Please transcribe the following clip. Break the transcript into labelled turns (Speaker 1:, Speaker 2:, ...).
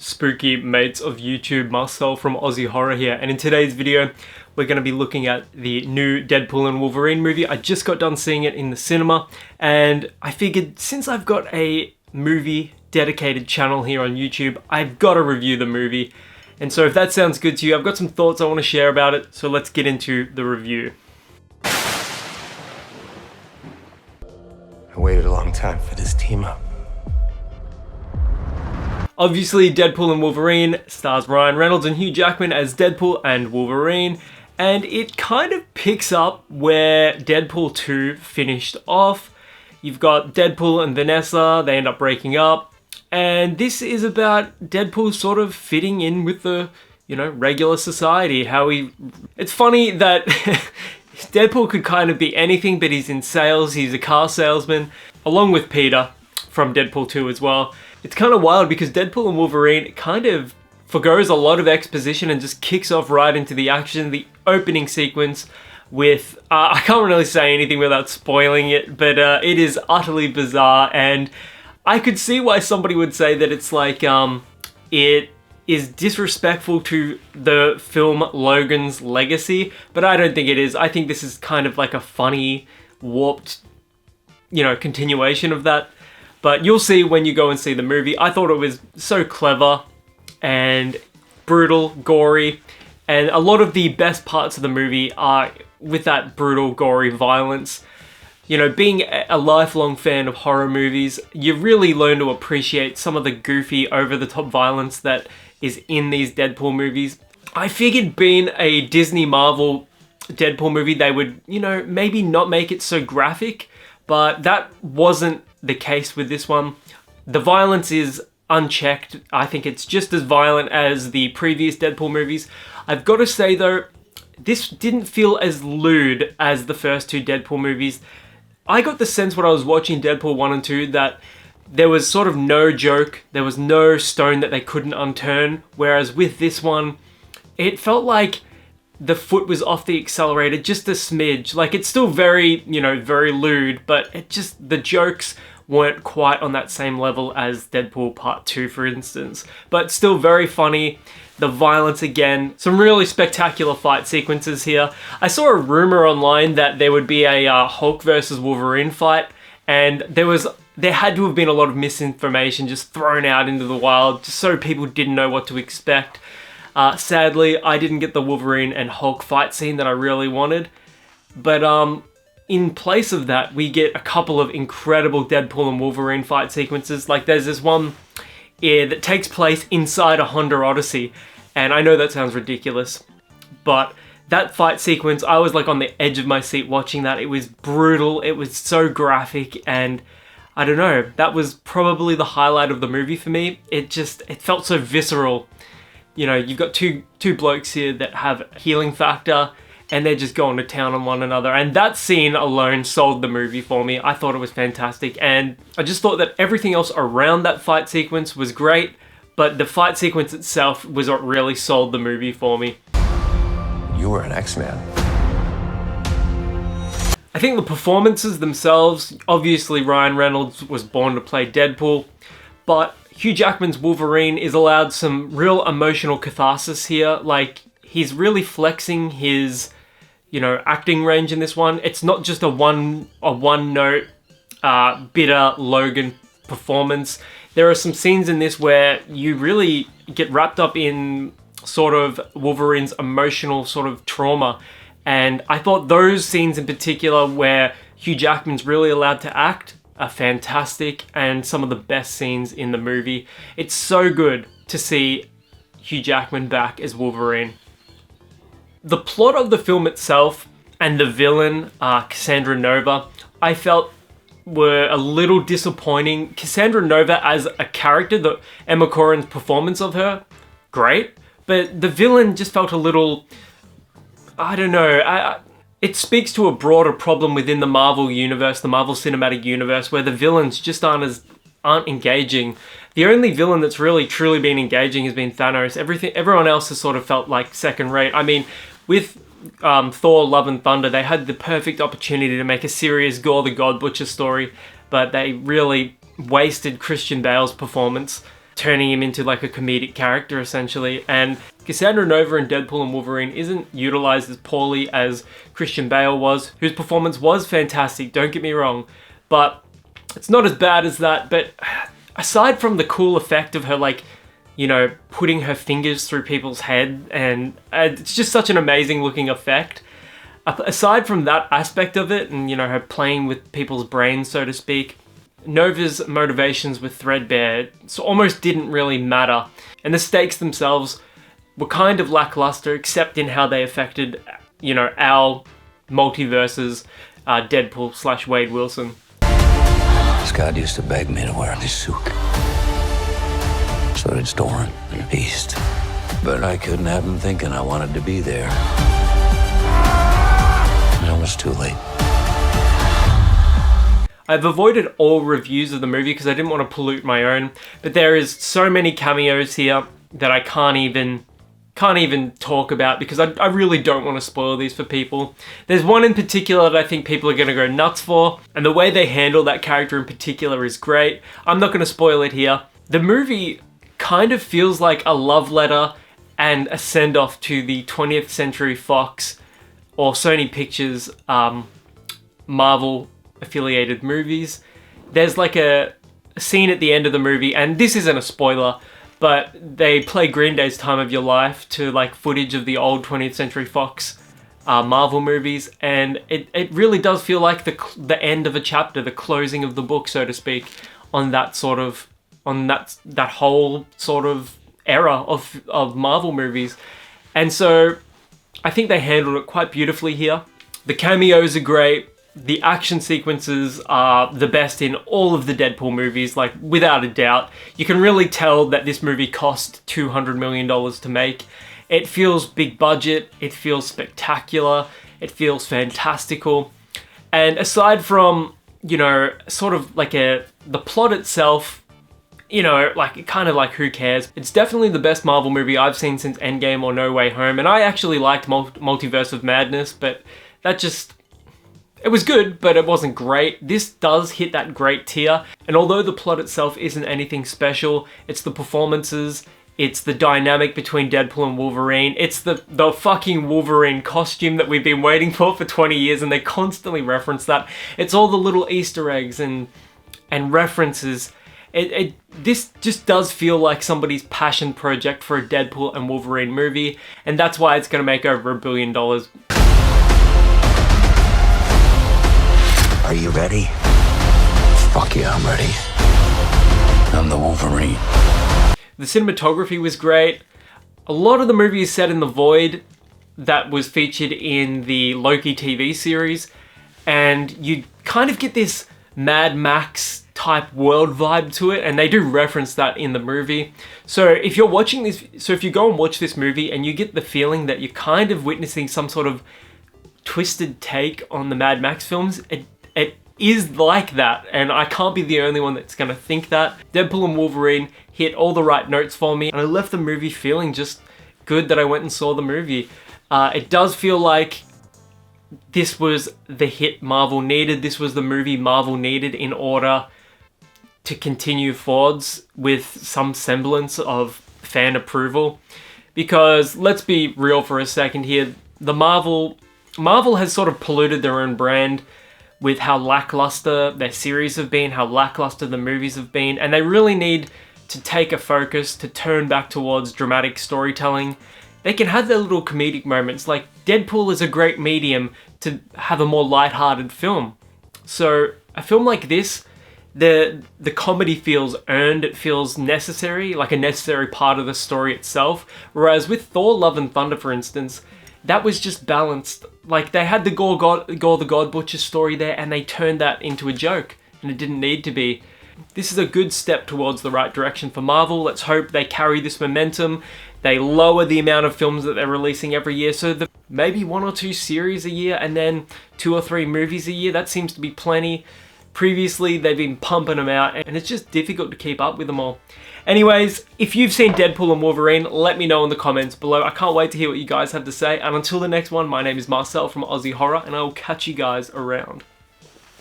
Speaker 1: spooky mates of YouTube, Marcel from Aussie Horror here, and in today's video we're going to be looking at the new Deadpool and Wolverine movie. I just got done seeing it in the cinema, and I figured since I've got a movie dedicated channel here on YouTube, I've got to review the movie. And so if that sounds good to you, I've got some thoughts I want to share about it, so let's get into the review.
Speaker 2: I waited a long time for this team up.
Speaker 1: Obviously, Deadpool and Wolverine stars Ryan Reynolds and Hugh Jackman as Deadpool and Wolverine, and it kind of picks up where Deadpool 2 finished off. You've got Deadpool and Vanessa, they end up breaking up, and this is about Deadpool sort of fitting in with the, regular society, It's funny that Deadpool could kind of be anything, but he's in sales, he's a car salesman, along with Peter from Deadpool 2 as well. It's kind of wild because Deadpool and Wolverine kind of forgoes a lot of exposition and just kicks off right into the action. The opening sequence with, I can't really say anything without spoiling it, but it is utterly bizarre, and I could see why somebody would say that it's like, it is disrespectful to the film Logan's legacy, but I don't think it is. I think this is kind of like a funny, warped, continuation of that. But you'll see when you go and see the movie. I thought it was so clever and brutal, gory, and a lot of the best parts of the movie are with that brutal, gory violence. Being a lifelong fan of horror movies, you really learn to appreciate some of the goofy, over-the-top violence that is in these Deadpool movies. I figured being a Disney Marvel Deadpool movie, they would, maybe not make it so graphic, but that wasn't the case with this one. The violence is unchecked. I think it's just as violent as the previous Deadpool movies. I've got to say though, this didn't feel as lewd as the first two Deadpool movies. I got the sense when I was watching Deadpool 1 and 2 that there was sort of no joke, there was no stone that they couldn't unturn, whereas with this one, it felt like the foot was off the accelerator just a smidge. Like, it's still very, very lewd, but the jokes weren't quite on that same level as Deadpool Part 2, for instance. But still very funny. The violence again, some really spectacular fight sequences here. I saw a rumor online that there would be a Hulk versus Wolverine fight, and there had to have been a lot of misinformation just thrown out into the wild, just so people didn't know what to expect. Sadly, I didn't get the Wolverine and Hulk fight scene that I really wanted, but in place of that, we get a couple of incredible Deadpool and Wolverine fight sequences. Like, there's this one that takes place inside a Honda Odyssey, and I know that sounds ridiculous, but that fight sequence, I was like on the edge of my seat watching that. It was brutal, it was so graphic, and I don't know, that was probably the highlight of the movie for me. It felt so visceral. You've got two blokes here that have healing factor, and they're just going to town on one another. And that scene alone sold the movie for me. I thought it was fantastic. And I just thought that everything else around that fight sequence was great, but the fight sequence itself was what really sold the movie for me.
Speaker 2: You were an X-Man.
Speaker 1: I think the performances themselves, obviously Ryan Reynolds was born to play Deadpool, but Hugh Jackman's Wolverine is allowed some real emotional catharsis here. Like, he's really flexing his, acting range in this one. It's not just a one-note, bitter Logan performance. There are some scenes in this where you really get wrapped up in sort of Wolverine's emotional sort of trauma. And I thought those scenes in particular where Hugh Jackman's really allowed to act are fantastic, and some of the best scenes in the movie. It's so good to see Hugh Jackman back as Wolverine. The plot of the film itself and the villain, Cassandra Nova, I felt were a little disappointing. Cassandra Nova as a character, Emma Corrin's performance of her, great, but the villain just felt a little, I don't know, it speaks to a broader problem within the Marvel universe, the Marvel Cinematic Universe, where the villains just aren't engaging. The only villain that's really truly been engaging has been Thanos. Everyone else has sort of felt like second rate. I mean, with Thor: Love and Thunder, they had the perfect opportunity to make a serious Gore the God Butcher story, but they really wasted Christian Bale's performance. turning him into like a comedic character essentially. And Cassandra Nova in Deadpool and Wolverine isn't utilized as poorly as Christian Bale was, whose performance was fantastic, don't get me wrong, but it's not as bad as that. But aside from the cool effect of her, like, you know, putting her fingers through people's head, and it's just such an amazing looking effect. Aside from that aspect of it, and, you know, her playing with people's brains, so to speak, Nova's motivations with Threadbare almost didn't really matter. And the stakes themselves were kind of lackluster, except in how they affected, you know, our multiverses, Deadpool / Wade Wilson.
Speaker 3: Scott used to beg me to wear this suit. So did Doran and Beast. But I couldn't have him thinking I wanted to be there. And it was too late.
Speaker 1: I've avoided all reviews of the movie because I didn't want to pollute my own, but there is so many cameos here that I can't even talk about because I really don't want to spoil these for people. There's one in particular that I think people are going to go nuts for, and the way they handle that character in particular is great. I'm not going to spoil it here. The movie kind of feels like a love letter and a send-off to the 20th Century Fox or Sony Pictures Marvel affiliated movies. There's like a scene at the end of the movie, and this isn't a spoiler, but they play Green Day's Time of Your Life to like footage of the old 20th Century Fox Marvel movies, and it really does feel like the end of a chapter, the closing of the book, so to speak, on that whole sort of era of Marvel movies. And so I think they handled it quite beautifully here. The cameos are great. The action sequences are the best in all of the Deadpool movies, like without a doubt. You can really tell that this movie cost $200 million to make. It feels big budget, it feels spectacular, it feels fantastical. And aside from, you know, sort of like the plot itself, you know, like kind of like who cares? It's definitely the best Marvel movie I've seen since Endgame or No Way Home. And I actually liked Multiverse of Madness, but that just... it was good, but it wasn't great. This does hit that great tier, and although the plot itself isn't anything special, it's the performances, it's the dynamic between Deadpool and Wolverine, it's the fucking Wolverine costume that we've been waiting for 20 years, and they constantly reference that. It's all the little Easter eggs and references. This just does feel like somebody's passion project for a Deadpool and Wolverine movie, and that's why it's gonna make over $1 billion.
Speaker 3: Are you ready? Fuck yeah, I'm ready. I'm the Wolverine.
Speaker 1: The cinematography was great. A lot of the movie is set in the void that was featured in the Loki TV series, and you kind of get this Mad Max type world vibe to it, and they do reference that in the movie. So if you're watching this, if you go and watch this movie and you get the feeling that you're kind of witnessing some sort of twisted take on the Mad Max films, it is like that, and I can't be the only one that's gonna think that. Deadpool and Wolverine hit all the right notes for me, and I left the movie feeling just good that I went and saw the movie. It does feel like this was the hit Marvel needed. This was the movie Marvel needed in order to continue forwards with some semblance of fan approval. Because let's be real for a second here, Marvel has sort of polluted their own brand with how lackluster their series have been, how lackluster the movies have been, and they really need to take a focus to turn back towards dramatic storytelling. They can have their little comedic moments, like Deadpool is a great medium to have a more lighthearted film. So a film like this, the comedy feels earned, it feels necessary, like a necessary part of the story itself, whereas with Thor Love and Thunder, for instance, that was just balanced. Like, they had the Gore the God Butcher story there, and they turned that into a joke, and it didn't need to be. This is a good step towards the right direction for Marvel. Let's hope they carry this momentum. They lower the amount of films that they're releasing every year, so maybe 1 or 2 series a year, and then 2 or 3 movies a year. That seems to be plenty. Previously, they've been pumping them out, and it's just difficult to keep up with them all. Anyways, if you've seen Deadpool and Wolverine, let me know in the comments below. I can't wait to hear what you guys have to say. And until the next one, my name is Marcel from Aussie Horror, and I will catch you guys around.